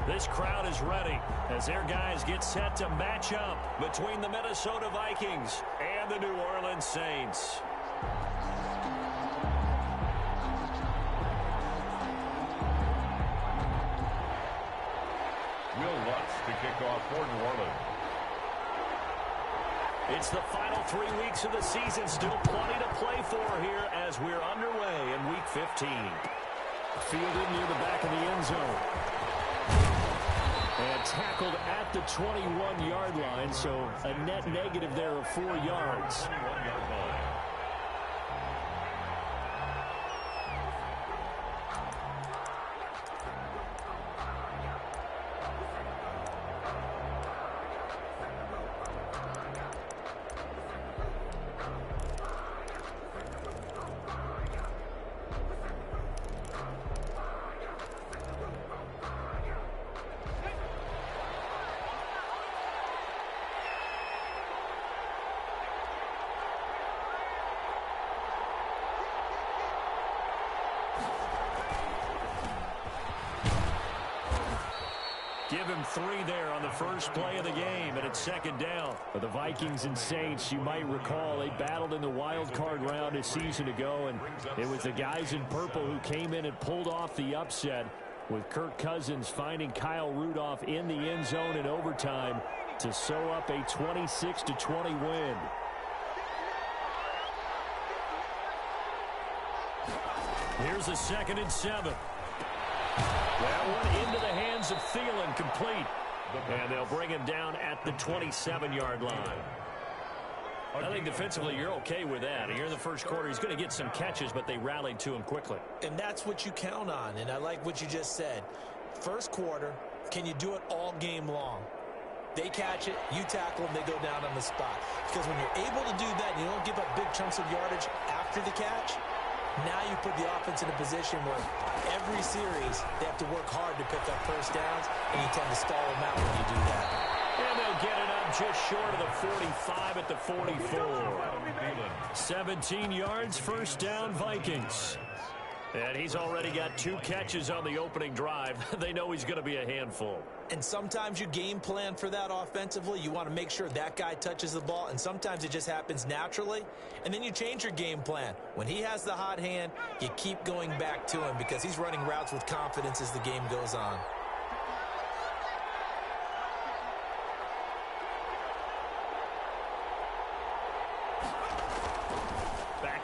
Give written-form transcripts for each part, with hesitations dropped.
This crowd is ready as their guys get set to match up between the Minnesota Vikings and the New Orleans Saints. Will Lutz to kick off for New Orleans. It's the final 3 weeks of the season. Still plenty to play for here as we're underway in Week 15. Fielded near the back of the end zone. And tackled at the 21-yard line, so a net negative there of 4 yards. 21-yard line. Give him 3 there on the first play of the game, and it's second down. For the Vikings and Saints, you might recall they battled in the wild card round a season ago, and it was the guys in purple who came in and pulled off the upset, with Kirk Cousins finding Kyle Rudolph in the end zone in overtime to sew up a 26-20 win. Here's a 2nd and 7. That one into the hands of Thielen, complete. And they'll bring him down at the 27-yard line. I think defensively you're okay with that. Here in the first quarter, he's going to get some catches, but they rallied to him quickly. And that's what you count on, and I like what you just said. First quarter, can you do it all game long? They catch it, you tackle them, they go down on the spot. Because when you're able to do that, you don't give up big chunks of yardage after the catch. Now you put the offense in a position where every series they have to work hard to pick up first downs, and you tend to stall them out when you do that. And they'll get it up just short of the 45 at the 44. 17 yards, first down, Vikings. And he's already got 2 catches on the opening drive. They know he's going to be a handful. And sometimes you game plan for that offensively. You want to make sure that guy touches the ball, and sometimes it just happens naturally. And then you change your game plan. When he has the hot hand, you keep going back to him because he's running routes with confidence as the game goes on.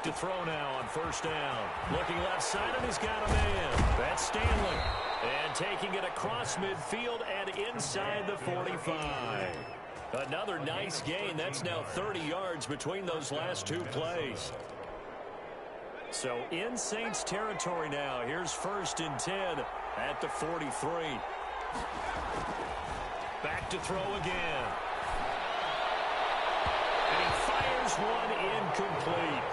To throw now on first down. Looking left side, and he's got a man. That's Stanley. And taking it across midfield and inside the 45. Another nice gain. That's now 30 yards between those last 2 plays. So in Saints territory now. Here's 1st and 10 at the 43. Back to throw again. And he fires one incomplete.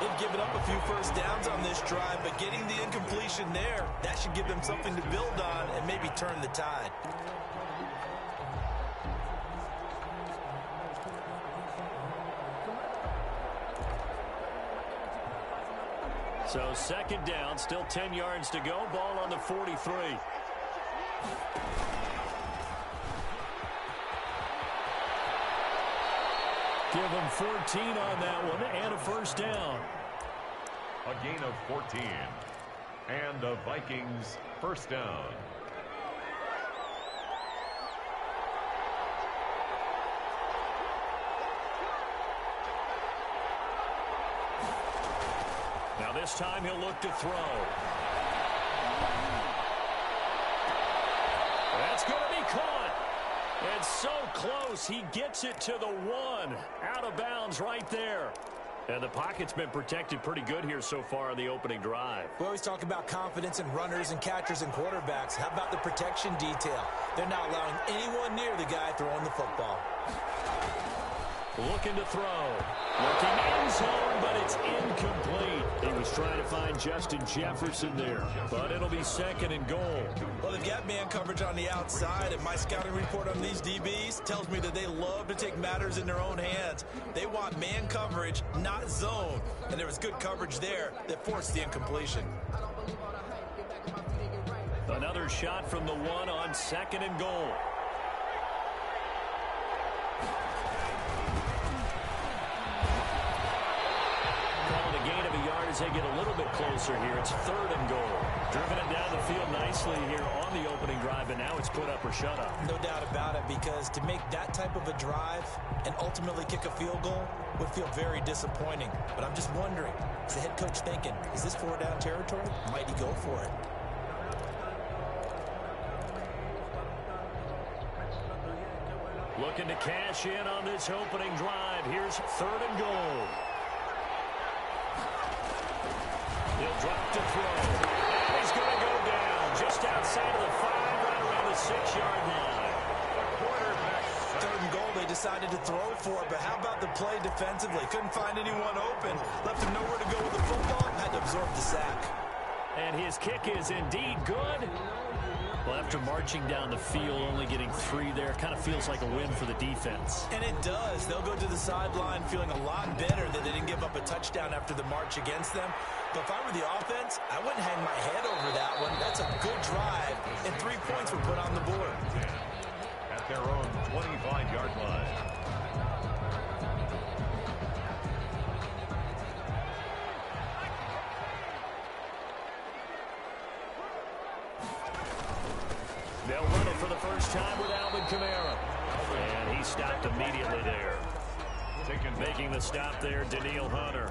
They've given up a few first downs on this drive, but getting the incompletion there, that should give them something to build on and maybe turn the tide. So 2nd down, still 10 yards to go. Ball on the 43. Give him 14 on that one and a first down. A gain of 14. And the Vikings first down. Now this time he'll look to throw. That's going to be caught. And so close, he gets it to the 1. Out of bounds right there. And the pocket's been protected pretty good here so far in the opening drive. We always talk about confidence in runners and catchers and quarterbacks. How about the protection detail? They're not allowing anyone near the guy throwing the football. Looking to throw. Looking end zone, but it's incomplete. He was trying to find Justin Jefferson there, but it'll be 2nd and goal. Well, they've got man coverage on the outside, and my scouting report on these DBs tells me that they love to take matters in their own hands. They want man coverage, not zone, and there was good coverage there that forced the incompletion. Another shot from the one on 2nd and goal. Calling a gain of a yard as they get a little bit closer here. It's 3rd and goal. Driven it down the field nicely here on the opening drive, and now it's put up or shut up. No doubt about it, because to make that type of a drive and ultimately kick a field goal would feel very disappointing. But I'm just wondering, is the head coach thinking, is this 4-down territory? Might he go for it? Looking to cash in on this opening drive. Here's 3rd and goal. He'll drop to throw. And he's going to go down just outside of the 5, right around the 6-yard line. The quarterback. 3rd and goal, they decided to throw for it, but how about the play defensively? Couldn't find anyone open. Left him nowhere to go with the football. Had to absorb the sack. And his kick is indeed good. Well, after marching down the field, only getting 3 there, kind of feels like a win for the defense. And it does. They'll go to the sideline feeling a lot better that they didn't give up a touchdown after the march against them. But if I were the offense, I wouldn't hang my head over that one. That's a good drive, and 3 points were put on the board. At their own 25-yard line. They'll run it for the first time with Alvin Kamara. And he stopped immediately there. Making the stop there, Daniil Hunter.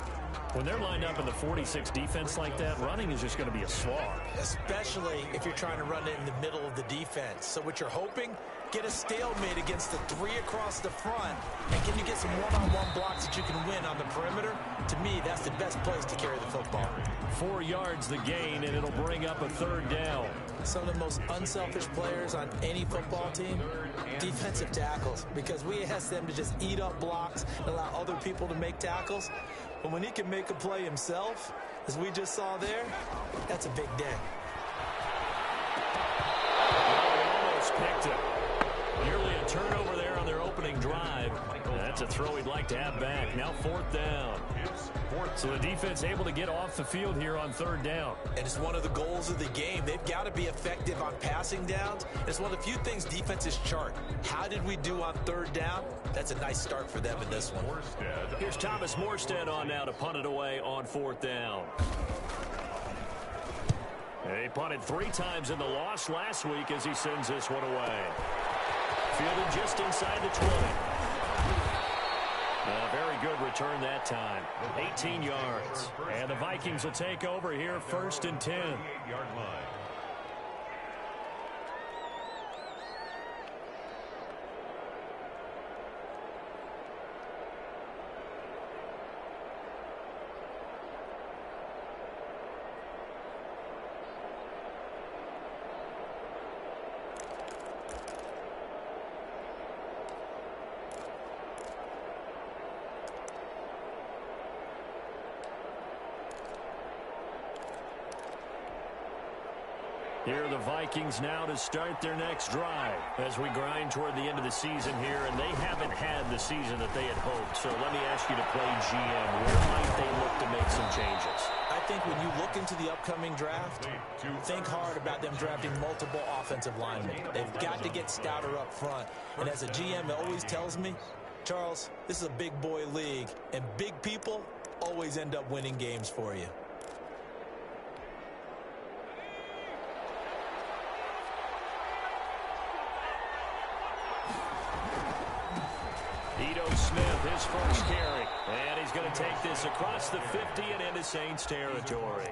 When they're lined up in the 46 defense like that, running is just going to be a slog. Especially if you're trying to run it in the middle of the defense. So what you're hoping, get a stalemate against the 3 across the front. And can you get some one-on-one blocks that you can win on the perimeter? To me, that's the best place to carry the football. 4 yards the gain, and it'll bring up a 3rd down. Some of the most unselfish players on any football team, defensive tackles, because we ask them to just eat up blocks and allow other people to make tackles. But when he can make a play himself, as we just saw there, that's a big day. Almost picked it. Nearly a turnover there on their opening drive. That's a throw he'd like to have back. Now 4th down. So the defense able to get off the field here on 3rd down. And it's one of the goals of the game. They've got to be effective on passing downs. It's one of the few things defenses chart. How did we do on 3rd down? That's a nice start for them in this one. Here's Thomas Morstead on now to punt it away on 4th down. He punted 3 times in the loss last week as he sends this one away. Fielded just inside the 20. A very good return that time. 18 yards. And the Vikings will take over here 1st and 10. 28-yard line. Here are the Vikings now to start their next drive as we grind toward the end of the season here, and they haven't had the season that they had hoped. So let me ask you to play GM. Where might they look to make some changes? I think when you look into the upcoming draft, think hard about them drafting multiple offensive linemen. They've got to get stouter up front. And as a GM, it always tells me, Charles, this is a big boy league, and big people always end up winning games for you. Smith, his first carry. And he's going to take this across the 50 and into Saints territory.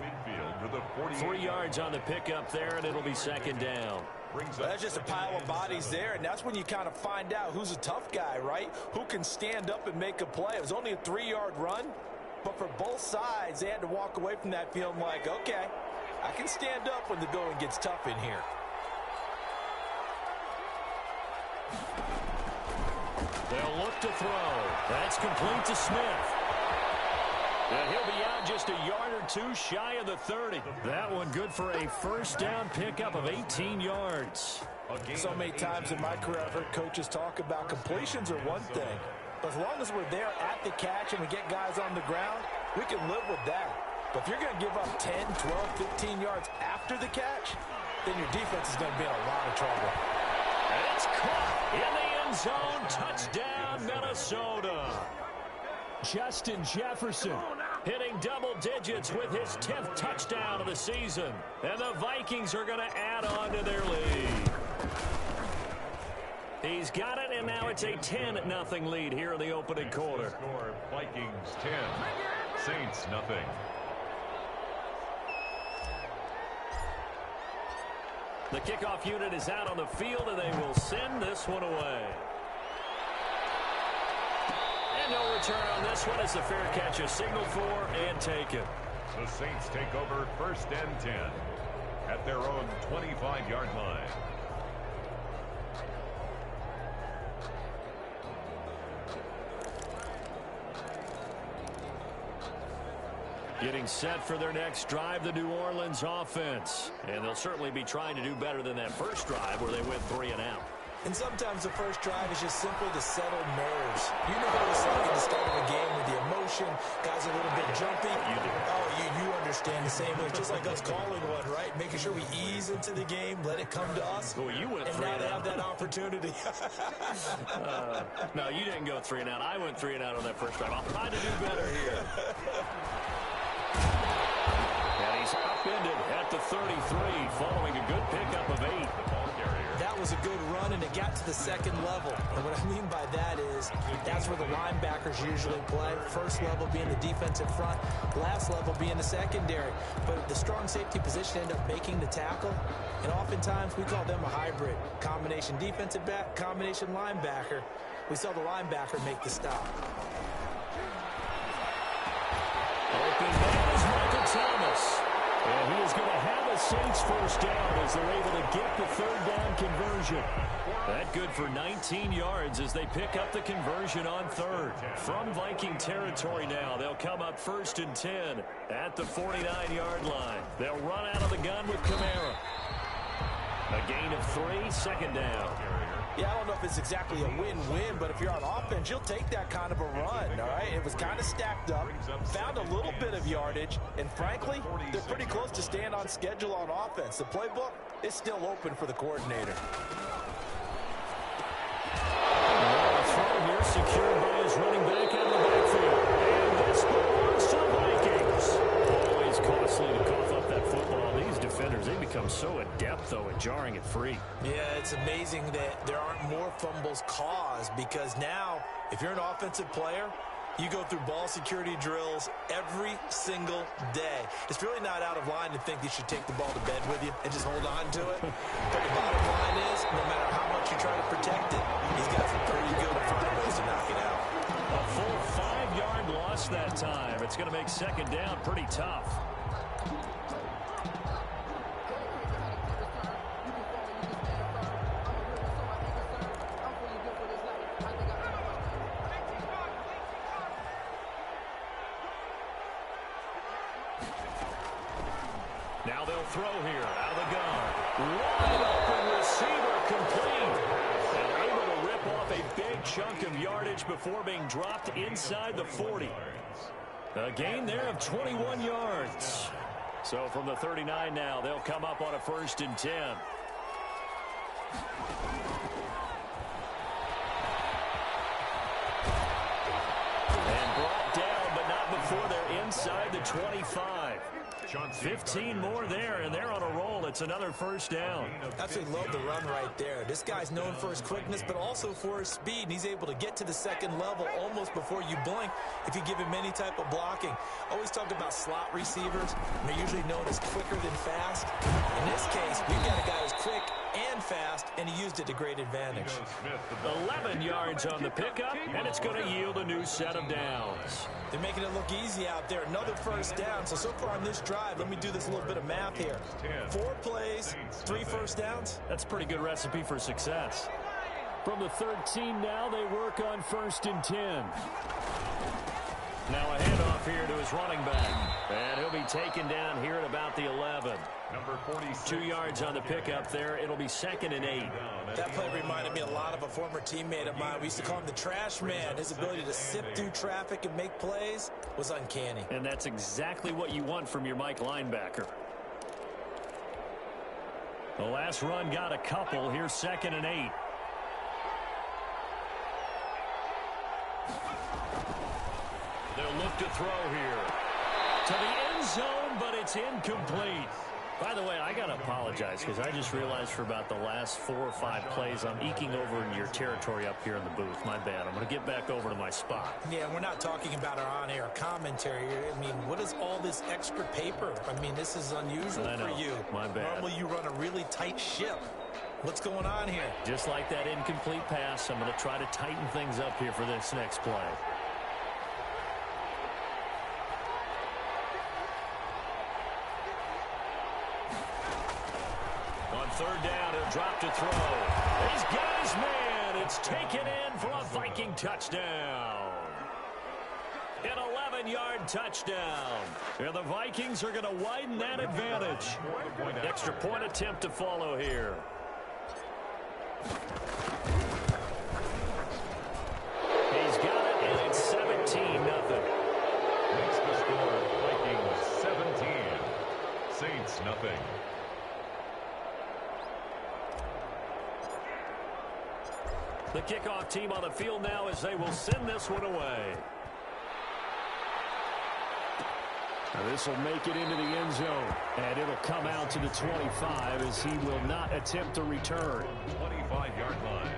3 yards on the pickup there, and it'll be 2nd down. Well, that's just a pile of bodies there, and that's when you kind of find out who's a tough guy, right? Who can stand up and make a play. It was only a 3-yard run, but for both sides, they had to walk away from that feeling like, okay, I can stand up when the going gets tough in here. They'll look to throw. That's complete to Smith. And he'll be out just a yard or 2 shy of the 30. That one good for a 1st down pickup of 18 yards. So many times in my career, I've heard coaches talk about completions are one thing. But as long as we're there at the catch and we get guys on the ground, we can live with that. But if you're going to give up 10, 12, 15 yards after the catch, then your defense is going to be in a lot of trouble. And it's caught in the end zone. Touchdown, Minnesota. Justin Jefferson hitting double digits with his 10th touchdown of the season. And the Vikings are going to add on to their lead. He's got it, and now it's a 10-0 lead here in the opening quarter. Score Vikings 10, Saints nothing. The kickoff unit is out on the field, and they will send this one away. And no return on this one. It's a fair catch, a signal for, and take it. The Saints take over 1st and 10 at their own 25-yard line. Getting set for their next drive, the New Orleans offense. And they'll certainly be trying to do better than that first drive where they went 3 and out. And sometimes the first drive is just simply to settle nerves. You know what it's like at the start of a game with the emotion. Guys are a little bit jumpy. You do. Oh, you understand the same way. Just like us calling one, right? Making sure we ease into the game, let it come to us. Well, you went and 3 now and they out. have that opportunity. No, you didn't go 3 and out. I went 3 and out on that first drive. I'll try to do better here. And he's upended at the 33 following a good pickup of 8. That was a good run, and it got to the second level. And what I mean by that is that's where the linebackers usually play. First level being the defensive front, last level being the secondary. But the strong safety position ended up making the tackle, and oftentimes we call them a hybrid. Combination defensive back, combination linebacker. We saw the linebacker make the stop. Open man is Michael Thomas. And he is going to have a Saints first down as they're able to get the 3rd down conversion. That good for 19 yards as they pick up the conversion on 3rd. From Viking territory now, they'll come up 1st and 10 at the 49-yard line. They'll run out of the gun with Kamara. A gain of 3, 2nd down. Yeah, I don't know if it's exactly a win-win, but if you're on offense, you'll take that kind of a run, all right? It was kind of stacked up, found a little bit of yardage, and frankly, they're pretty close to staying on schedule on offense. The playbook is still open for the coordinator. Throw here secured by his running back out of the backfield. And this belongs to the Vikings. Always costly to cough up that football. These defenders, they become so adept, though, at jarring it free. Yeah, it's amazing that there aren't more fumbles caused because now, if you're an offensive player, you go through ball security drills every single day. It's really not out of line to think you should take the ball to bed with you and just hold on to it. But the bottom line is, no matter how much you try to protect it, he's got some pretty good fine ways to knock it out. A full 5-yard loss that time. It's going to make 2nd down pretty tough. Now they'll throw here out of the gun. Wide open receiver complete. And able to rip off a big chunk of yardage before being dropped inside the 40. A gain there of 21 yards. So from the 39 now, they'll come up on a 1st and 10. And brought down, but not before they're inside the 25. 15 more there, and they're on a roll. It's another 1st down. Absolutely love the run right there. This guy's known for his quickness, but also for his speed. And he's able to get to the 2nd level almost before you blink if you give him any type of blocking. Always talk about slot receivers. They're usually known as quicker than fast. In this case, we've got a guy who's quick and fast, and he used it to great advantage. 11 yards on the pickup, and it's going to yield a new set of downs. They're making it look easy out there. Another 1st down. So far on this drive, let me do this little bit of math here. 4 plays, 3 1st downs. That's a pretty good recipe for success. From the 13 now, they work on 1st and 10. Now a handoff here to his running back. And he'll be taken down here at about the 11. Number 46. 2 yards on the pickup there. It'll be 2nd and 8. That play reminded me a lot of a former teammate of mine. We used to call him the trash man. His ability to sift through traffic and make plays was uncanny. And that's exactly what you want from your Mike linebacker. The last run got a couple. Here's 2nd and 8. They'll look to throw here. To the end zone, but it's incomplete. By the way, I got to apologize because I just realized for about the last 4 or 5 plays, I'm eking over in your territory up here in the booth. My bad. I'm going to get back over to my spot. Yeah, we're not talking about our on-air commentary here. I mean, what is all this extra paper? I mean, this is unusual for you. My bad. Normally you run a really tight ship. What's going on here? Just like that incomplete pass, I'm going to try to tighten things up here for this next play. On 3rd down, he'll drop to throw. He's got his man. It's taken in for a Viking touchdown. An 11-yard touchdown. And the Vikings are going to widen that advantage. Extra point attempt to follow here. He's got it, and it's 17-0. Makes the score Vikings 17, Saints nothing. The kickoff team on the field now as they will send this one away. Now this will make it into the end zone, and it'll come out to the 25 as he will not attempt to return. 25-yard line.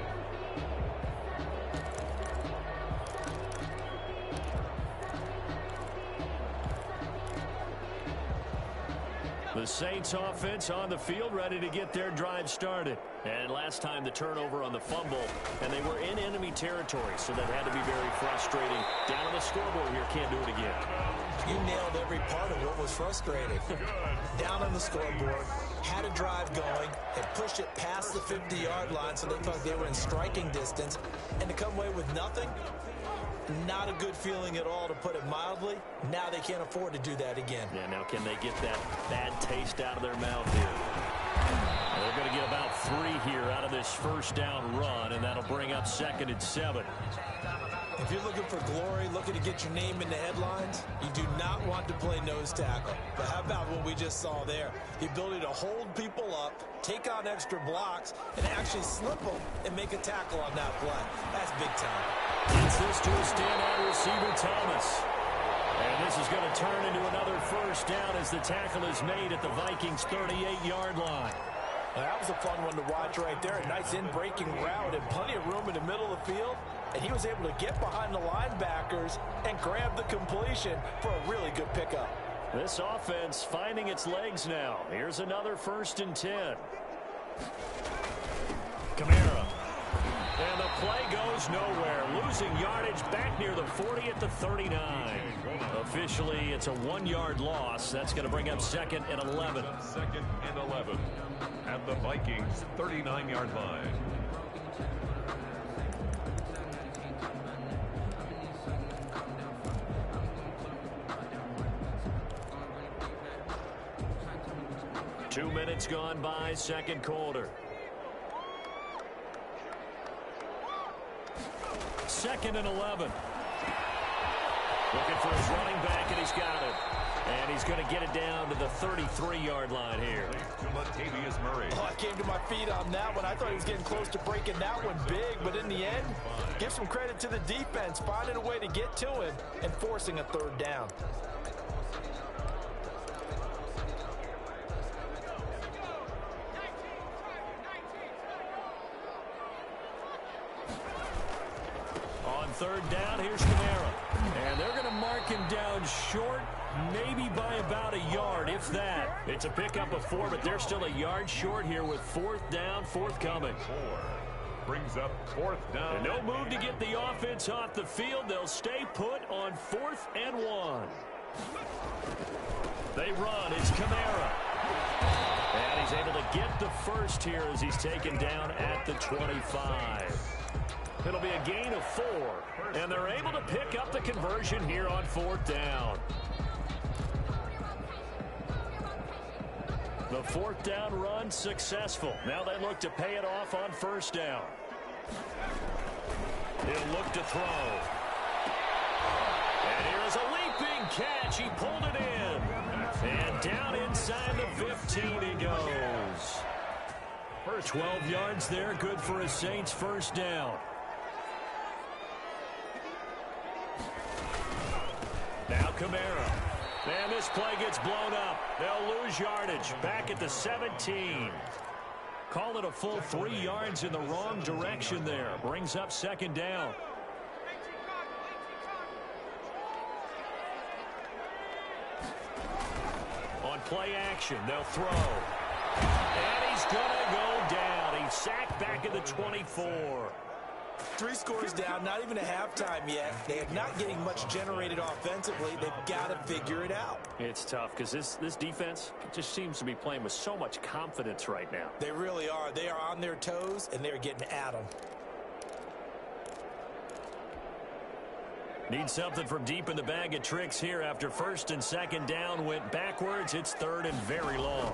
The Saints offense on the field ready to get their drive started. And last time the turnover on the fumble, and they were in enemy territory, so that had to be very frustrating. Down on the scoreboard here, can't do it again. You nailed every part of what was frustrating. Down on the scoreboard, had a drive going, they pushed it past the 50-yard line so they thought they were in striking distance, and to come away with nothing, not a good feeling at all, to put it mildly. Now they can't afford to do that again. Yeah, now can they get that bad taste out of their mouth here? They're going to get about 3 here out of this first down run, and that'll bring up 2nd and 7. If you're looking for glory, looking to get your name in the headlines, you do not want to play nose tackle. But how about what we just saw there? The ability to hold people up, take on extra blocks, and actually slip them and make a tackle on that play. That's big time. Gets this to a standout receiver, Thomas. And this is going to turn into another first down as the tackle is made at the Vikings' 38-yard line. Well, that was a fun one to watch right there. A nice in-breaking route and plenty of room in the middle of the field. And he was able to get behind the linebackers and grab the completion for a really good pickup. This offense finding its legs now. Here's another 1st and 10. Kamara. And the play goes nowhere. Losing yardage back near the 40 at the 39. Officially, it's a 1-yard loss. That's going to bring up 2nd and 11. 2nd and 11 at the Vikings' 39-yard line. Two minutes gone by, 2nd quarter. 2nd and 11. Looking for his running back, and he's got it. And he's going to get it down to the 33-yard line here. Oh, I came to my feet on that one. I thought he was getting close to breaking that one big, but in the end, give some credit to the defense, finding a way to get to him and forcing a 3rd down. On 3rd down, here's Kamara. And they're going to mark him down short, maybe by about a yard, if that. It's a pickup of 4, but they're still a yard short here with 4th down, forthcoming. 4 brings up 4th down. And no move to get the offense off the field. They'll stay put on 4th and 1. They run. It's Kamara. And he's able to get the first here as he's taken down at the 25. It'll be a gain of 4, and they're able to pick up the conversion here on 4th down. The 4th down run successful. Now they look to pay it off on 1st down. He'll look to throw. And here's a leaping catch. He pulled it in. And down inside the 15 he goes. First 12 yards there, good for a Saints first down. Now Kamara. And this play gets blown up. They'll lose yardage. Back at the 17. Call it a full 3 yards in the wrong direction there. Brings up second down. On play action, they'll throw. And he's going to go down. He's sacked back at the 24. 3 scores down, not even a halftime yet. They are not getting much generated offensively. They've got to figure it out. It's tough because this defense just seems to be playing with so much confidence right now. They really are. They are on their toes, and they're getting at them. Need something from deep in the bag of tricks here after first and second down went backwards. It's third and very long.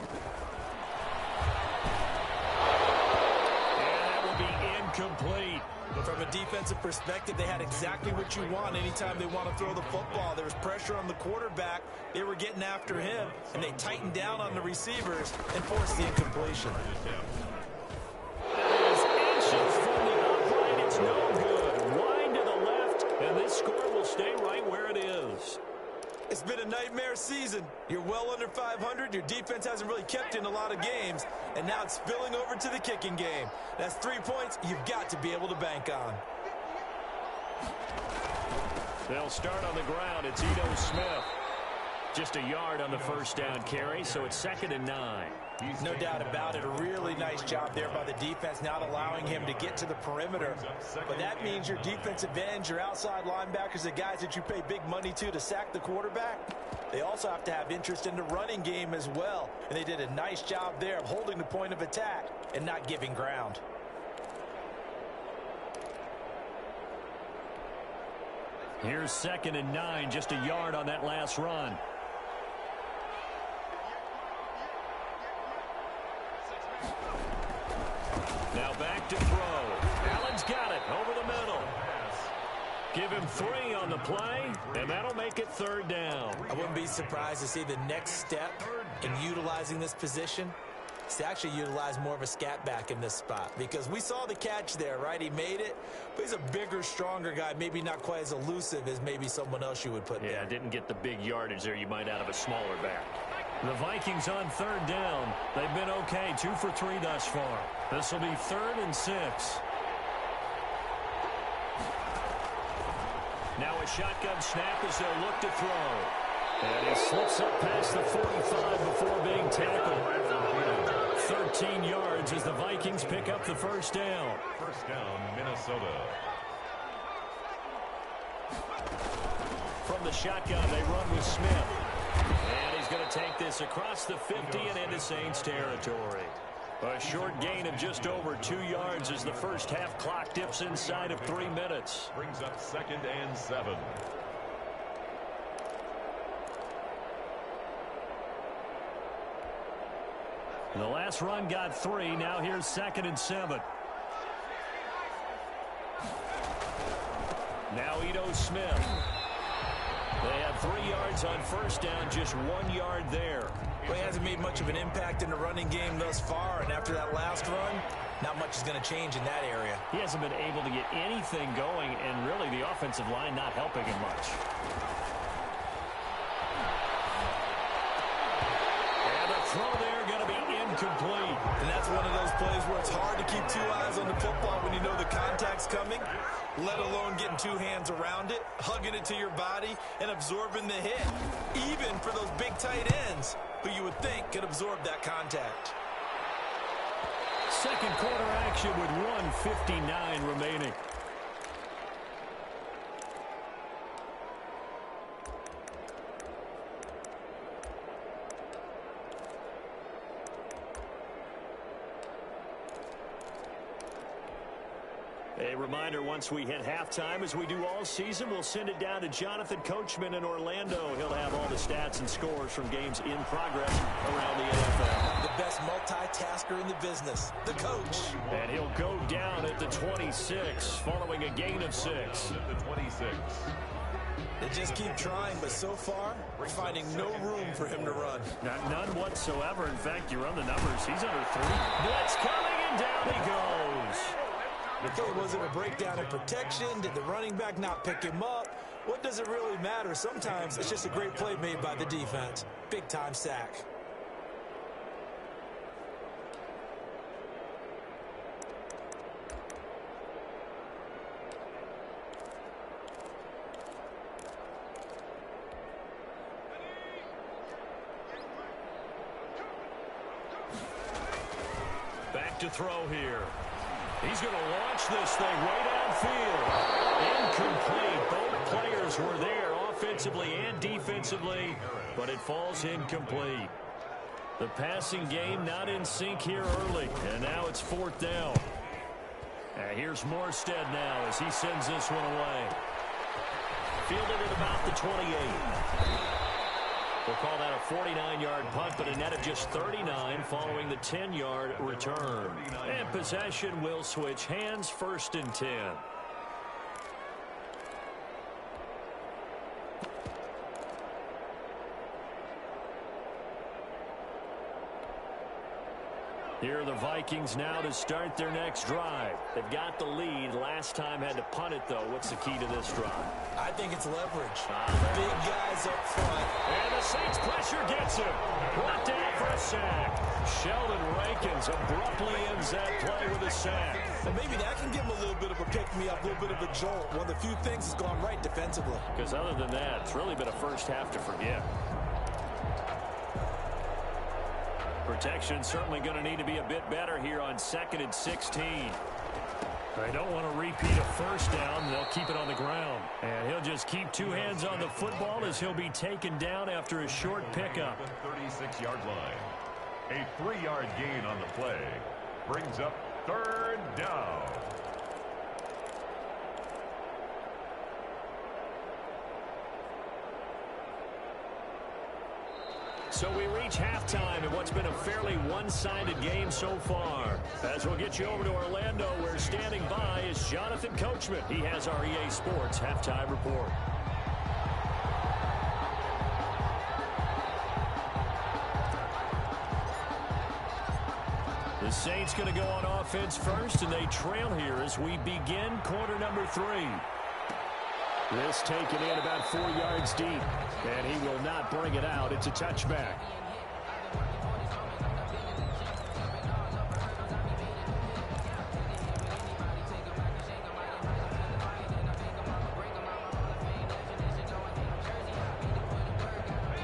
And that will be incomplete. From a defensive perspective, they had exactly what you want anytime they want to throw the football. There was pressure on the quarterback. They were getting after him, and they tightened down on the receivers and forced the incompletion. That is inches from the upright. It's no good. Wide to the left, and this score will stay right where it is. It's been a nightmare season. You're well under 500. Your defense hasn't really kept in a lot of games, and now it's spilling over to the kicking game. That's 3 points you've got to be able to bank on. They'll start on the ground. It's Ito Smith. Just a yard on the first down carry, so it's 2nd and 9. No doubt about it. A really nice job there by the defense, not allowing him to get to the perimeter. But that means your defensive ends, your outside linebackers, the guys that you pay big money to sack the quarterback, they also have to have interest in the running game as well. And they did a nice job there of holding the point of attack and not giving ground. Here's 2nd and 9, just a yard on that last run. Now back to throw. Allen's got it over the middle. Give him 3 on the play, and that'll make it 3rd down. I wouldn't be surprised to see the next step in utilizing this position is to actually utilize more of a scat back in this spot, because we saw the catch there, right? He made it, but he's a bigger, stronger guy, maybe not quite as elusive as maybe someone else you would put there. Yeah, didn't get the big yardage there you might out of a smaller back. The Vikings on 3rd down. They've been okay, 2 for 3 thus far. This will be 3rd and 6. Now a shotgun snap as they'll look to throw. And he slips up past the 45 before being tackled. 13 yards as the Vikings pick up the first down. First down, Minnesota. From the shotgun, they run with Smith. And he's going to take this across the 50 and into Saints territory. A short gain of just over 2 yards as the first half clock dips inside of 3 minutes. Brings up 2nd and 7. The last run got 3. Now here's 2nd and 7. Now Ito Smith. They have 3 yards on first down, just 1 yard there. Well, he hasn't made much of an impact in the running game thus far, and after that last run, not much is going to change in that area. He hasn't been able to get anything going, and really the offensive line not helping him much. And the throw there going to be incomplete. And that's one of those plays where it's hard to keep 2 eyes on the football when you know the contact's coming, let alone getting 2 hands around it, hugging it to your body, and absorbing the hit, even for those big tight ends who you would think could absorb that contact. Second quarter action with 1:59 remaining. A reminder, once we hit halftime, as we do all season, we'll send it down to Jonathan Coachman in Orlando. He'll have all the stats and scores from games in progress around the NFL. The best multitasker in the business, the coach. And he'll go down at the 26, following a gain of 6. At the 26. They just keep trying, but so far, we're finding no room for him to run. None whatsoever. In fact, you run the numbers. He's under 3. Blitz coming in. down he goes. Okay, was it a breakdown in protection? Did the running back not pick him up? What does it really matter? Sometimes it's just a great play made by the defense. Big-time sack. Back to throw here. He's going to launch this thing way downfield. Incomplete. Both players were there offensively and defensively, but it falls incomplete. The passing game not in sync here early, and now it's 4th down. Here's Morstead now as he sends this one away. Fielded at about the 28. We'll call that a 49-yard punt, but a net of just 39 following the 10-yard return. And possession will switch hands, 1st and 10. Here are the Vikings now to start their next drive. They've got the lead. Last time had to punt it, though. What's the key to this drive? I think it's leverage. Big guys up front. And the Saints pressure gets him. Brought down for a sack. Sheldon Rankins abruptly ends that play with a sack. Well, maybe that can give him a little bit of a pick-me-up, a little bit of a jolt. One of the few things that's gone right defensively. Because other than that, it's really been a first half to forget. Protection certainly going to need to be a bit better here on 2nd and 16. They don't want to repeat a first down. They'll keep it on the ground. And he'll just keep 2 hands on the football as he'll be taken down after a short pickup. The 36-yard line. A 3-yard gain on the play brings up 3rd down. So we reach halftime in what's been a fairly one-sided game so far. As we'll get you over to Orlando, where standing by is Jonathan Coachman. He has our EA Sports halftime report. The Saints going to go on offense first, and they trail here as we begin quarter number 3. This taken in about 4 yards deep, and he will not bring it out. It's a touchback.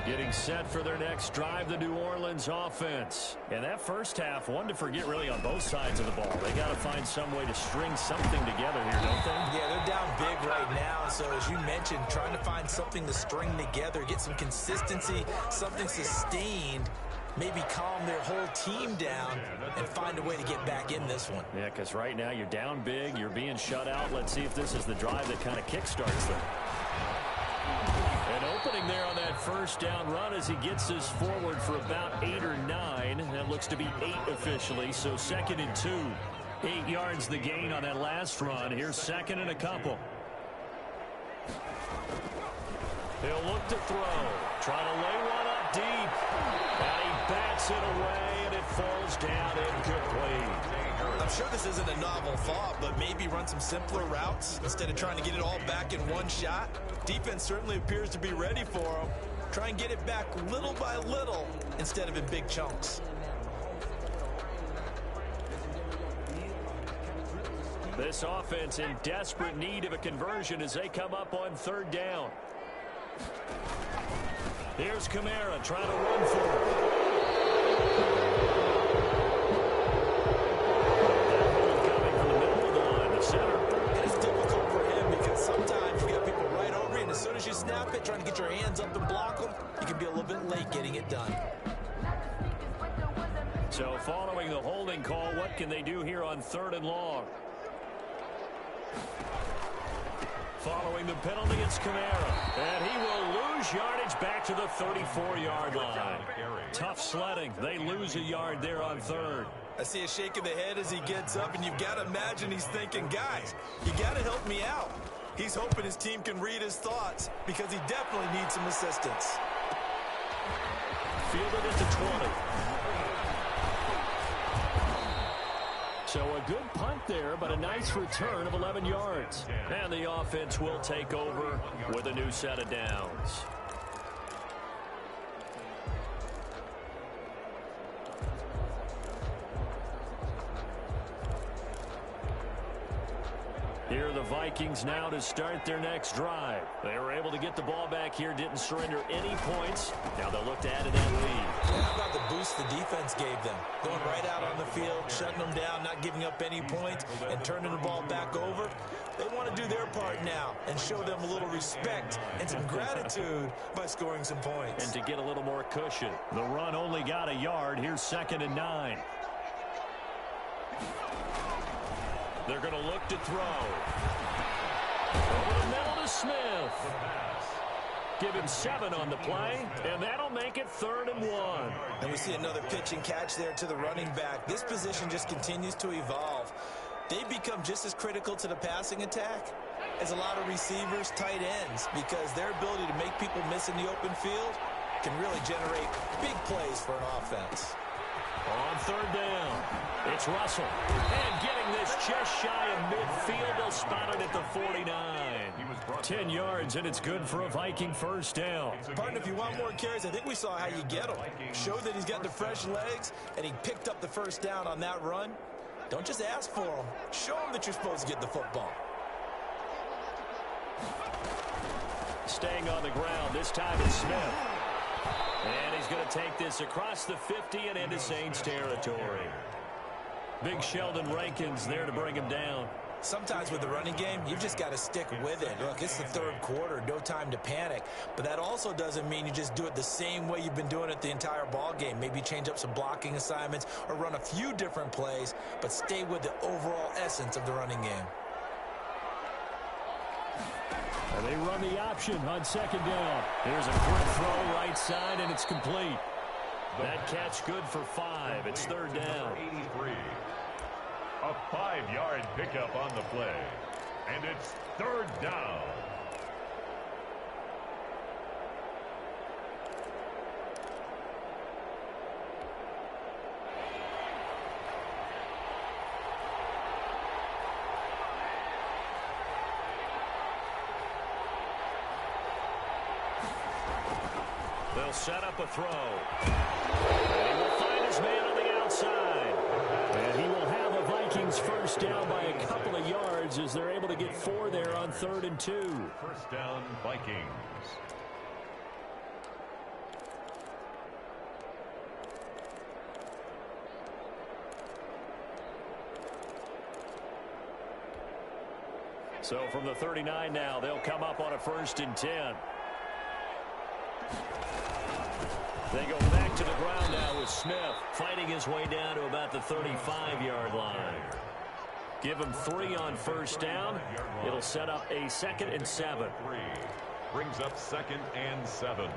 Getting set for their next drive, the New Orleans offense. And that first half, one to forget really on both sides of the ball. They got to find some way to string something together here, don't they? Yeah, they're down big right now. So as you mentioned, trying to find something to string together, get some consistency, something sustained, maybe calm their whole team down and find a way to get back in this one. Yeah, because right now you're down big, you're being shut out. Let's see if this is the drive that kind of kickstarts them. An opening there on that first down run as he gets this forward for about 8 or 9. That looks to be 8 officially, so 2nd and 2. 8 yards the gain on that last run. Here's 2nd and a couple. He'll look to throw. Trying to lay one up deep. And he bats it away, and it falls down incomplete. I'm sure this isn't a novel thought, but maybe run some simpler routes instead of trying to get it all back in one shot. Defense certainly appears to be ready for him. Try and get it back little by little instead of in big chunks. This offense in desperate need of a conversion as they come up on 3rd down. Here's Kamara trying to run for it. Coming from the middle of the line, the center. And it's difficult for him because sometimes you got people right over you, and as soon as you snap it, trying to get your hands up and block them, you can be a little bit late getting it done. So following the holding call, what can they do here on 3rd and long? Following the penalty, it's Kamara. And he will lose yardage back to the 34-yard line. Tough sledding. They lose a yard there on 3rd. I see a shake of the head as he gets up, and you've got to imagine he's thinking, guys, you got to help me out. He's hoping his team can read his thoughts because he definitely needs some assistance. Fielded at the 20. So a good punt there, but a nice return of 11 yards. And the offense will take over with a new set of downs. Here are the Vikings now to start their next drive. They were able to get the ball back here, didn't surrender any points. Now they'll look to add to that lead. Yeah, how about the boost the defense gave them? Going right out on the field, shutting them down, not giving up any points, and turning the ball back over. They want to do their part now and show them a little respect and some gratitude by scoring some points. And to get a little more cushion. The run only got a yard. Here's 2nd and 9. They're going to look to throw. Over the middle to Smith. Give him 7 on the play, and that'll make it 3rd and 1. And we see another pitch and catch there to the running back. This position just continues to evolve. They become just as critical to the passing attack as a lot of receivers, tight ends, because their ability to make people miss in the open field can really generate big plays for an offense. On 3rd down, it's Russell. And getting this just shy of midfield, they'll spot it at the 49. 10 yards, and it's good for a Viking 1st down. Partner, if you want more carries, I think we saw how you get them. Show that he's got the fresh legs, and he picked up the 1st down on that run. Don't just ask for them. Show them that you're supposed to get the football. Staying on the ground, this time it's Smith. And he's going to take this across the 50 and into Saints territory. Big Sheldon Rankins there to bring him down. Sometimes with the running game, you've just got to stick with it. Look, it's the 3rd quarter, no time to panic. But that also doesn't mean you just do it the same way you've been doing it the entire ball game. Maybe change up some blocking assignments or run a few different plays, but stay with the overall essence of the running game. And they run the option on 2nd down. Here's a quick throw right side, and it's complete. That catch good for 5. It's 3rd down. 83. A 5-yard pickup on the play. And it's 3rd down. They'll set up a throw. And he will find his man on the outside. And he will have a Vikings 1st down by a couple of yards as they're able to get 4 there on 3rd and 2. 1st down, Vikings. So from the 39 now, they'll come up on a 1st and 10. They go back to the ground now with Smith fighting his way down to about the 35-yard line. Give him 3 on 1st down. It'll set up a 2nd and 7. Brings up 2nd and 7.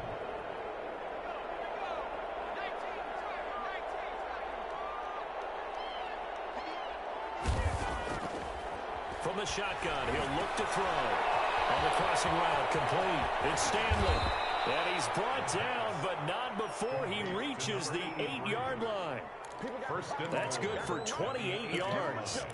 From the shotgun, he'll look to throw. On the crossing route, complete. It's Stanley. And he's brought down, but not before he reaches the 8-yard line. That's good for 28 yards.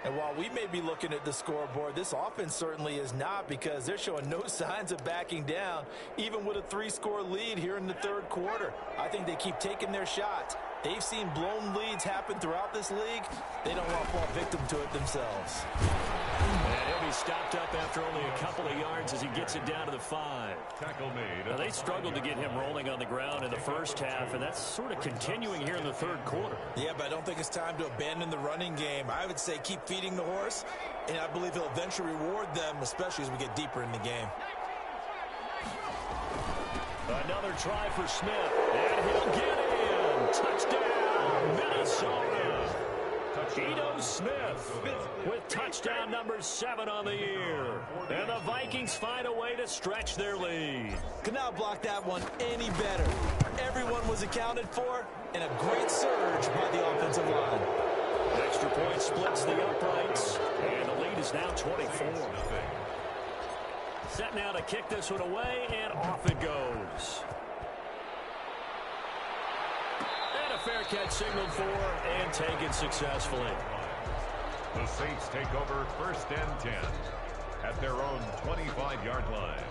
And while we may be looking at the scoreboard, this offense certainly is not, because they're showing no signs of backing down, even with a 3-score lead here in the 3rd quarter. I think they keep taking their shots. They've seen blown leads happen throughout this league. They don't want to fall victim to it themselves. And he'll be stopped up after only a couple of yards as he gets it down to the 5. Tackle made. Now, they struggled to get him rolling on the ground in the 1st half, and that's sort of continuing here in the 3rd quarter. Yeah, but I don't think it's time to abandon the running game. I would say keep feeding the horse, and I believe he'll eventually reward them, especially as we get deeper in the game. Another try for Smith, and he'll get in. Touchdown, Minnesota. Ito Smith with touchdown number 7 on the year. And the Vikings find a way to stretch their lead. Could not block that one any better. Everyone was accounted for, and a great surge by the offensive line. Extra point splits the uprights, and the lead is now 24. Set now to kick this one away, and off it goes. And a fair catch signaled for and taken successfully. The Saints take over 1st and 10 at their own 25-yard line.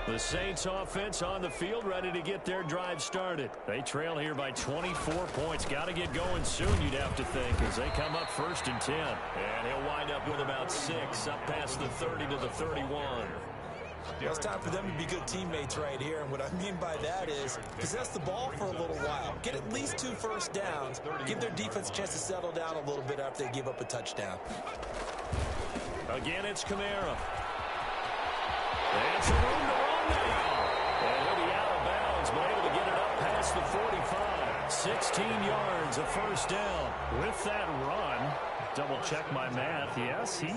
The Saints offense on the field, ready to get their drive started. They trail here by 24 points. Got to get going soon, you'd have to think, as they come up 1st and 10. And he'll wind up with about 6, up past the 30 to the 31. Well, it's time for them to be good teammates right here. And what I mean by that is possess the ball for a little while. Get at least 2 first downs. Give their defense a chance to settle down a little bit after they give up a touchdown. Again, it's Kamara. And some room to run now. And he'll be out of bounds, but able to get it up past the 45. 16 yards, a first down. With that run, double check my math. Yes, he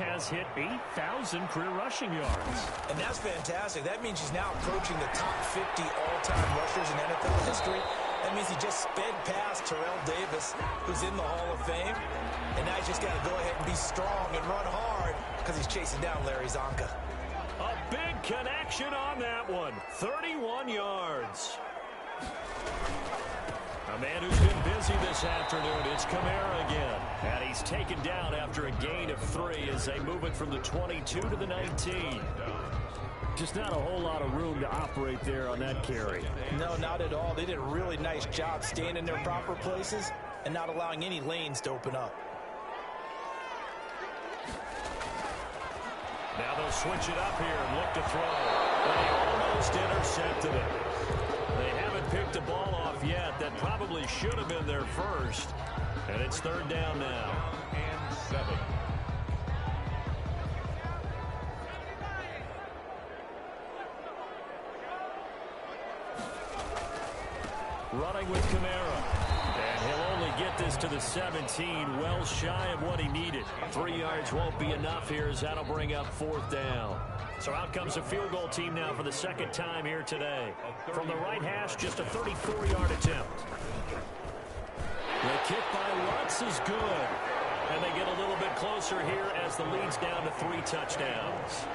has hit 8,000 career rushing yards. And that's fantastic. That means he's now approaching the top 50 all-time rushers in NFL history. That means he just sped past Terrell Davis, who's in the Hall of Fame. And now he's just got to go ahead and be strong and run hard because he's chasing down Larry Zonka. A big connection on that one. 31 yards. A man who's been busy this afternoon, it's Kamara again. And he's taken down after a gain of 3 as they move it from the 22 to the 19. Just not a whole lot of room to operate there on that carry. No, not at all. They did a really nice job staying in their proper places and not allowing any lanes to open up. Now they'll switch it up here and look to throw. But he almost intercepted it. They haven't picked the ball off yet. That probably should have been their first. And it's 3rd down now. And 7. Running with Kamara. And he'll only get this to the 17, well shy of what he needed. 3 yards won't be enough here as that'll bring up 4th down. So out comes the field goal team now for the 2nd time here today. From the right hash, just a 34-yard attempt. The kick by Lutz is good. And they get a little bit closer here as the lead's down to 3 touchdowns.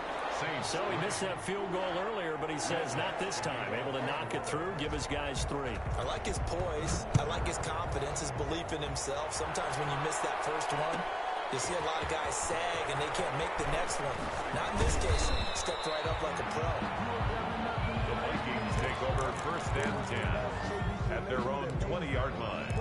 So he missed that field goal earlier, but he says not this time. Able to knock it through, give his guys 3. I like his poise. I like his confidence, his belief in himself. Sometimes when you miss that first one, you see a lot of guys sag and they can't make the next one. Not in this case. Stepped right up like a pro. The Vikings take over 1st and 10 at their own 20-yard line.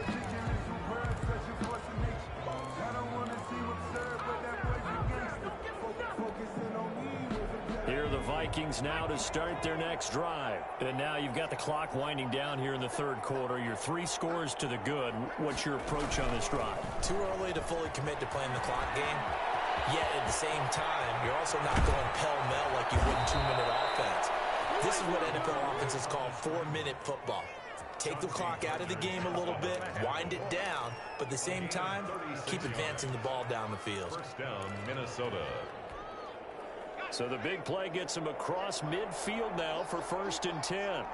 Here are the Vikings now to start their next drive. And now you've got the clock winding down here in the 3rd quarter. You're 3 scores to the good. What's your approach on this drive? Too early to fully commit to playing the clock game. Yet at the same time, you're also not going pell-mell like you would in 2-minute offense. This is what NFL offenses call 4-minute football. Take the clock out of the game a little bit, wind it down, but at the same time, keep advancing the ball down the field. 1st down, Minnesota. So the big play gets him across midfield now for 1st and 10.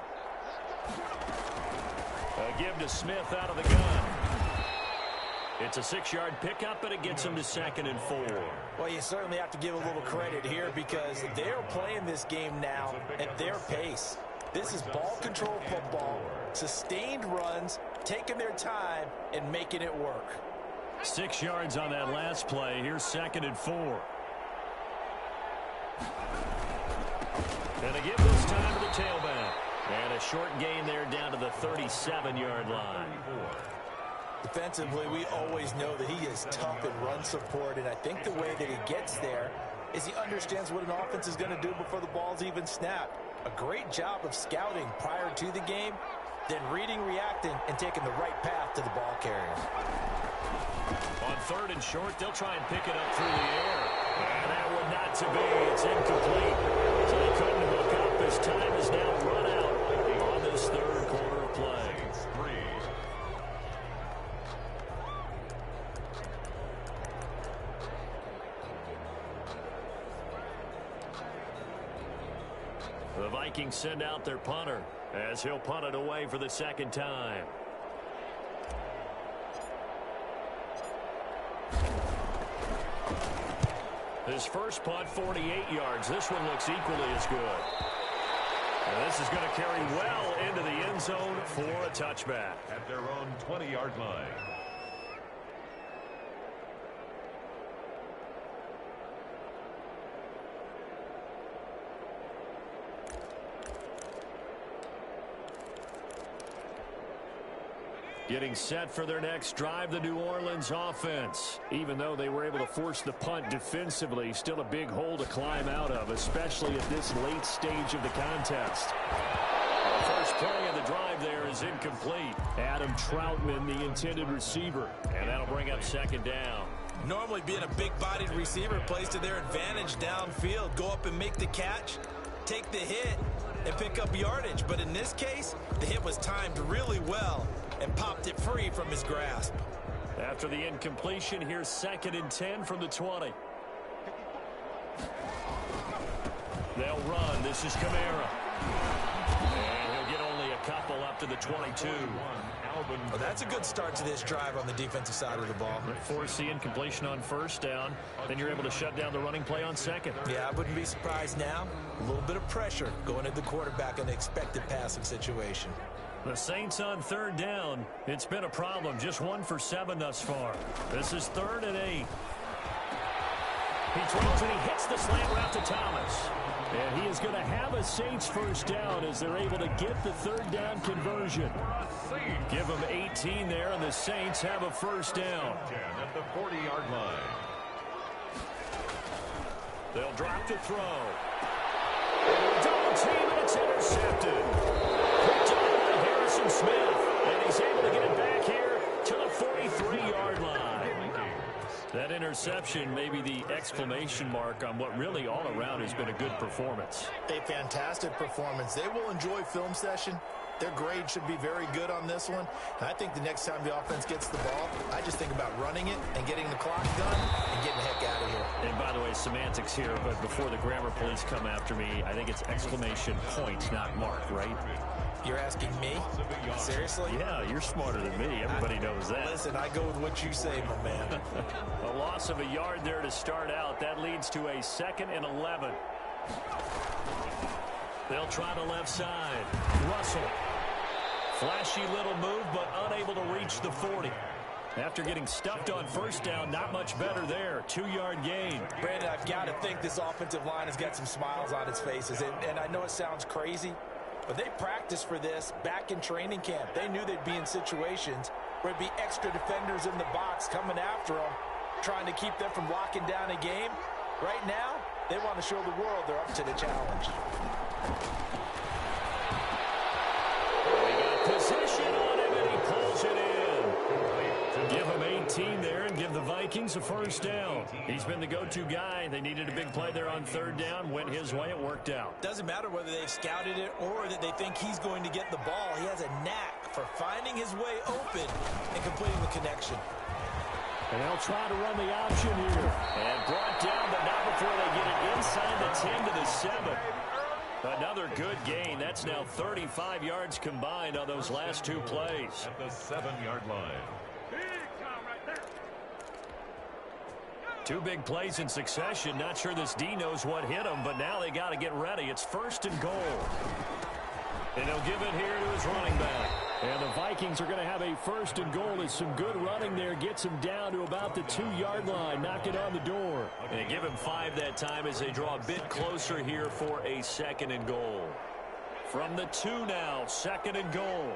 A give to Smith out of the gun. It's a 6-yard pickup, but it gets him to 2nd and 4. Well, you certainly have to give a little credit here because they're playing this game now at their pace. This is ball control football, sustained runs, taking their time, and making it work. 6 yards on that last play. Here's 2nd and 4. And they give this time to the tailback. And a short gain there down to the 37-yard line. Defensively, we always know that he is tough in run support, and I think the way that he gets there is he understands what an offense is going to do before the ball's even snapped. A great job of scouting prior to the game, then reading, reacting, and taking the right path to the ball carrier. On 3rd and short, they'll try and pick it up through the air. And that would not to be. It's incomplete. So they couldn't hook up. His time is now run out on this 3rd quarter of play. The Vikings send out their punter as he'll punt it away for the 2nd time. His first punt, 48 yards. This one looks equally as good. And this is going to carry well into the end zone for a touchback. At their own 20-yard line. Getting set for their next drive, the New Orleans offense. Even though they were able to force the punt defensively, still a big hole to climb out of, especially at this late stage of the contest. The first play of the drive there is incomplete. Adam Troutman, the intended receiver, and that'll bring up second down. Normally being a big-bodied receiver plays to their advantage downfield. Go up and make the catch, take the hit, and pick up yardage. But in this case, the hit was timed really well and popped it free from his grasp. After the incompletion, here's 2nd and 10 from the 20. They'll run. This is Kamara. And he'll get only a couple up to the 22. Well, that's a good start to this drive on the defensive side of the ball. Force the incompletion on first down. Then you're able to shut down the running play on second. Yeah, I wouldn't be surprised now. A little bit of pressure going at the quarterback in the expected passing situation. The Saints on 3rd down. It's been a problem. Just 1 for 7 thus far. This is 3rd and 8. He throws and he hits the slant route to Thomas. And he is going to have a Saints first down as they're able to get the 3rd down conversion. Give them 18 there, and the Saints have a first down. 10 at the 40-yard line. They'll drop to throw. Double team, and it's intercepted. Picked up by Harrison Smith, and he's able to get it back here to the 43-yard line. That interception may be the exclamation mark on what really all around has been a good performance. A fantastic performance. They will enjoy film session. Their grade should be very good on this one. And I think the next time the offense gets the ball, I just think about running it and getting the clock done and getting the heck out of here. And by the way, semantics here, but before the grammar police come after me, I think it's exclamation point, not mark, right? You're asking me? Seriously? Yeah, you're smarter than me. Everybody knows that. Listen, I go with what you say, my man. A loss of a yard there to start out. That leads to a 2nd and 11. They'll try the left side. Russell. Flashy little move, but unable to reach the 40. After getting stuffed on first down, not much better there. 2-yard gain. Brandon, I've got to think this offensive line has got some smiles on its faces. And I know it sounds crazy, but they practiced for this back in training camp. They knew they'd be in situations where it'd be extra defenders in the box coming after them, trying to keep them from locking down a game. Right now, they want to show the world they're up to the challenge. They got position on him, and he pulls it in. Give him 18 there and give the Vikings a first down. He's been the go-to guy. They needed a big play there on 3rd down. Went his way. It worked out. Doesn't matter whether they've scouted it or that they think he's going to get the ball. He has a knack for finding his way open and completing the connection. And they'll try to run the option here. And brought down, but not before they get it inside the 10 to the 7. Another good gain. That's now 35 yards combined on those last 2 plays. At the 7-yard line. 2 big plays in succession. Not sure this D knows what hit him, but now they got to get ready. It's 1st and goal. And he'll give it here to his running back. And the Vikings are going to have a 1st and goal. There's some good running there. Gets him down to about the 2-yard line. Knock it on the door. And they give him 5 that time as they draw a bit closer here for a 2nd and goal. From the 2 now, 2nd and goal.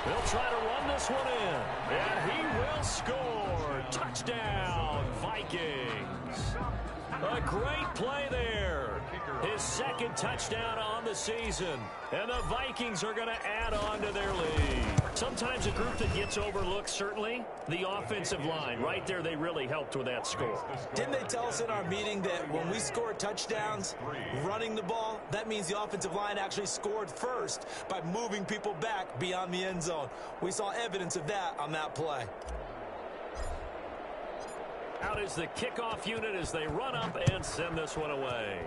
They'll try to run this one in, and he will score. Touchdown, Vikings. A great play there. His 2nd touchdown on the season, and the Vikings are going to add on to their lead. Sometimes a group that gets overlooked, certainly, the offensive line. Right there, they really helped with that score. Didn't they tell us in our meeting that when we score touchdowns running the ball, that means the offensive line actually scored first by moving people back beyond the end zone? We saw evidence of that on that play. Out is the kickoff unit as they run up and send this one away.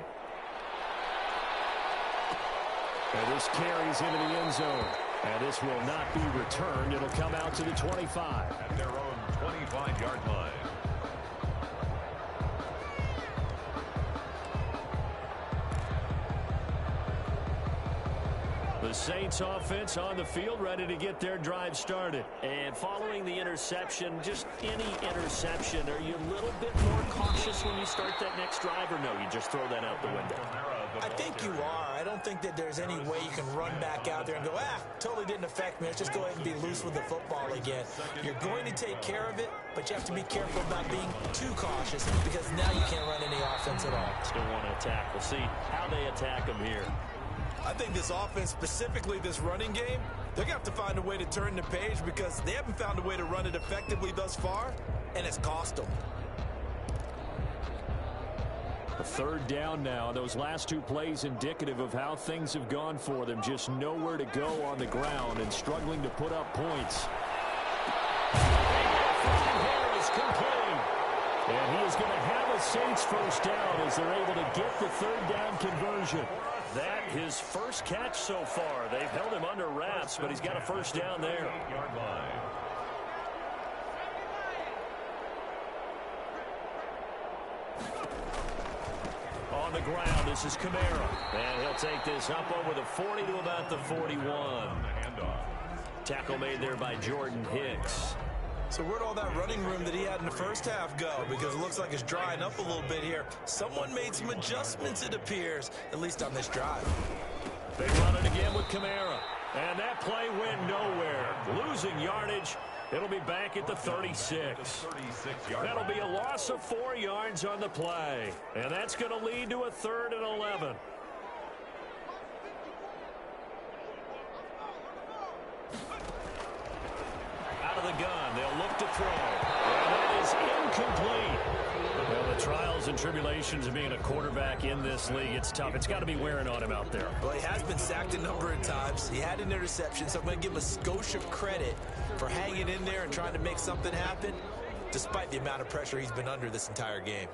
And this carries into the end zone. And this will not be returned. It'll come out to the 25. At their own 25-yard line. The Saints offense on the field, ready to get their drive started. And following the interception, just any interception, are you a little bit more cautious when you start that next drive, or no, you just throw that out the window? I think you are. I don't think that there's any way you can run back out there and go, totally didn't affect me. Let's just go ahead and be loose with the football again. You're going to take care of it, but you have to be careful about being too cautious because now you can't run any offense at all. Still want to attack. We'll see how they attack them here. I think this offense, specifically this running game, they're going to have to find a way to turn the page because they haven't found a way to run it effectively thus far, and it's cost them. A third down now. Those last two plays indicative of how things have gone for them. Just nowhere to go on the ground and struggling to put up points. Here is complete. And he is going to have a Saints first down as they're able to get the third down conversion. That his first catch so far. They've held him under wraps, but he's got a first down there. On the ground, this is Kamara. And he'll take this up over the 40 to about the 41. Tackle made there by Jordan Hicks. So where'd all that running room that he had in the first half go? Because it looks like it's drying up a little bit here. Someone made some adjustments, it appears, at least on this drive. They run it again with Kamara. And that play went nowhere. Losing yardage. It'll be back at the 36. That'll be a loss of 4 yards on the play. And that's going to lead to a 3rd and 11. Out of the gun, they'll look to throw. And that is incomplete. Well, the trials and tribulations of being a quarterback in this league, it's tough. It's got to be wearing on him out there. Well, he has been sacked a number of times. He had an interception, so I'm going to give him a skosh of credit for hanging in there and trying to make something happen, despite the amount of pressure he's been under this entire game.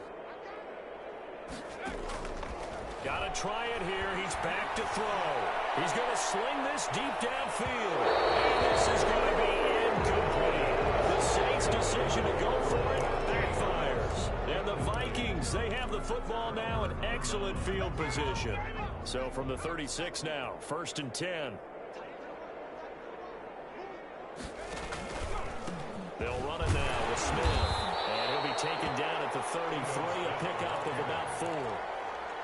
Got to try it here. He's back to throw. He's going to sling this deep downfield. And this is going to be incomplete. The Saints' decision to go for it backfires. And the Vikings, they have the football now in excellent field position. So from the 36 now, 1st and 10. They'll run it now with Smith. And he'll be taken down at the 33, a pickup of about 4.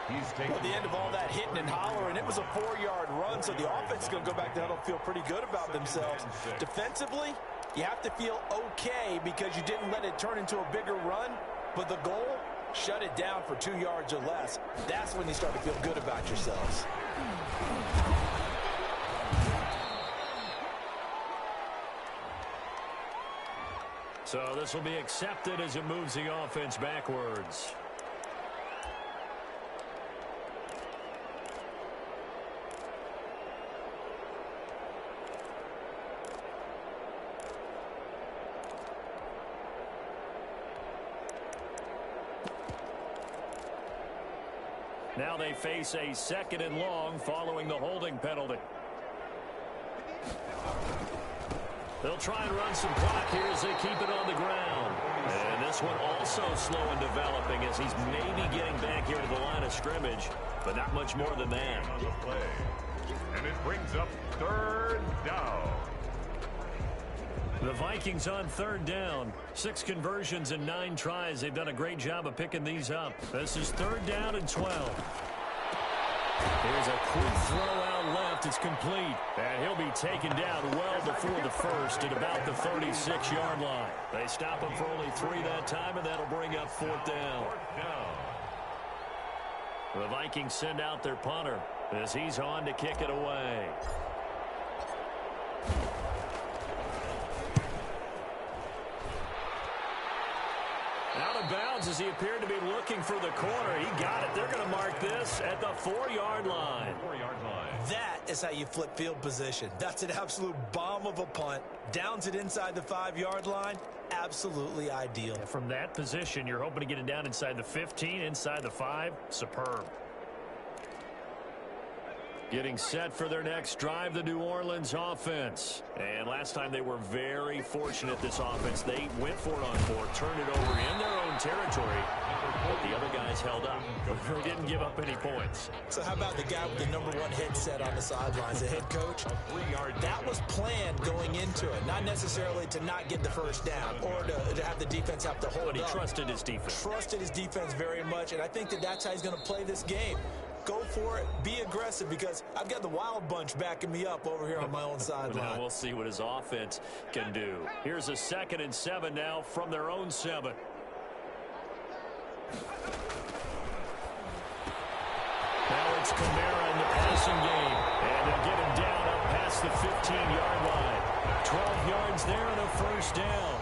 At the end of all that hitting and hollering, it was a 4-yard run, so the offense is going to go back down and feel pretty good about themselves. Defensively, you have to feel okay because you didn't let it turn into a bigger run, but the goal, shut it down for 2 yards or less. That's when you start to feel good about yourselves. So this will be accepted as it moves the offense backwards. Now they face a 2nd and long following the holding penalty. They'll try and run some clock here as they keep it on the ground. And this one also slow in developing as he's maybe getting back here to the line of scrimmage, but not much more than that. And it brings up 3rd down. The Vikings on 3rd down. 6 conversions and 9 tries. They've done a great job of picking these up. This is 3rd down and 12. Here's a quick throw out left. It's complete. And he'll be taken down well before the first at about the 36-yard line. They stop him for only 3 that time, and that'll bring up 4th down. The Vikings send out their punter as he's on to kick it away. Out of bounds as he appeared to be looking for the corner. He got it. They're going to mark this at the 4-yard line. That is how you flip field position. That's an absolute bomb of a punt. Downs it inside the 5-yard line. Absolutely ideal. From that position, you're hoping to get it down inside the 15, inside the 5. Superb. Getting set for their next drive, the New Orleans offense. And last time they were very fortunate, this offense. They went for it on fourth, turned it over in their own territory, but the other guys held up. They didn't give up any points. So how about the guy with the #1 headset on the sidelines, the head coach? That was planned going into it, not necessarily to not get the first down or to have the defense have to hold But he up. trusted his defense. Trusted his defense very much, and I think that's how he's going to play this game. Go for it. Be aggressive, because I've got the wild bunch backing me up over here on my own sideline. Now we'll see what his offense can do. Here's a 2nd and 7 now from their own 7. Now it's Kamara in the passing game, and they'll get him down up past the 15-yard line. 12 yards there and a first down.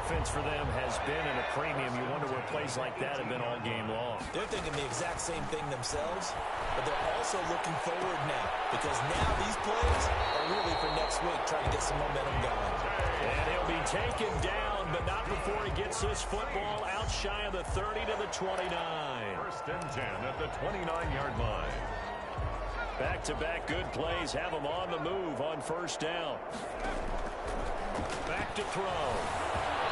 Offense for them has been at a premium. You wonder where plays like that have been all game long. They're thinking the exact same thing themselves, but they're also looking forward now, because now these plays are really for next week, trying to get some momentum going. And he'll be taken down, but not before he gets this football out shy of the 30 to the 29. 1st and 10 at the 29-yard line. Back-to-back good plays have him on the move on first down. Back to throw.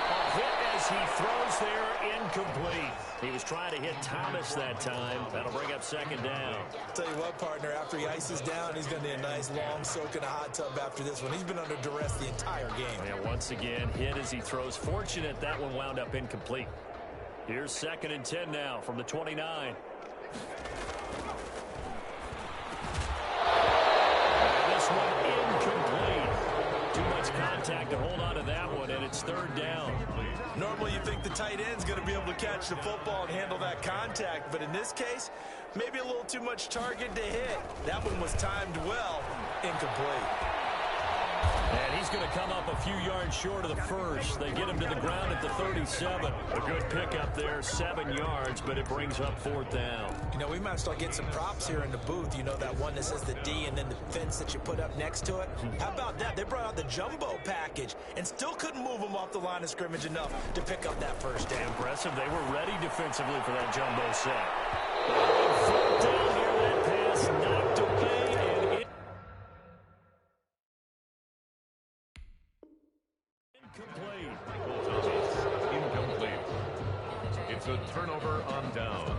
A hit as he throws there, incomplete. He was trying to hit Thomas that time. That'll bring up 2nd down. Tell you what, partner, after he ices down, he's going to need a nice long soak in a hot tub after this one. He's been under duress the entire game. And once again, hit as he throws. Fortunate that one wound up incomplete. Here's 2nd and 10 now from the 29. And this one incomplete. Too much contact to hold on to that one, and it's 3rd down. Normally you think the tight end's going to be able to catch the football and handle that contact, but in this case, maybe a little too much target to hit. That one was timed well, incomplete. And he's going to come up a few yards short of the first. They get him to the ground at the 37. A good pickup there, 7 yards, but it brings up 4th down. You know, we might start getting some props here in the booth. You know, that one that says the D and then the fence that you put up next to it? How about that? They brought out the jumbo package and still couldn't move them off the line of scrimmage enough to pick up that first down. Impressive. They were ready defensively for that jumbo set. 4th down here, that pass knocked away, and it Incomplete. It's a turnover on down.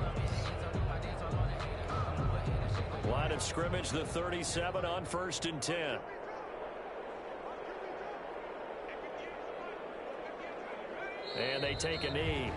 line of scrimmage, the 37 on 1st and 10. And they take a knee.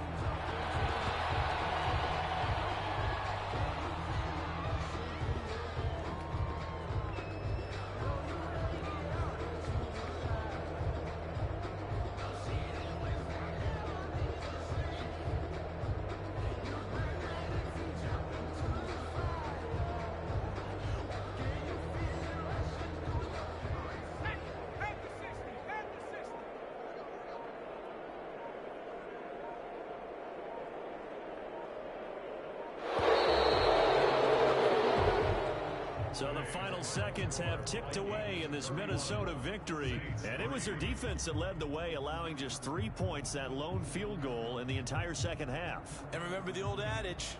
So the final seconds have ticked away in this Minnesota victory. And it was their defense that led the way, allowing just 3 points, that lone field goal in the entire second half. And remember the old adage,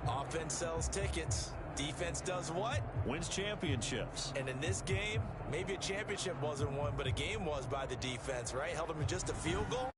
offense sells tickets. Defense does what? Wins championships. And in this game, maybe a championship wasn't won, but a game was by the defense, right? Held them to just a field goal.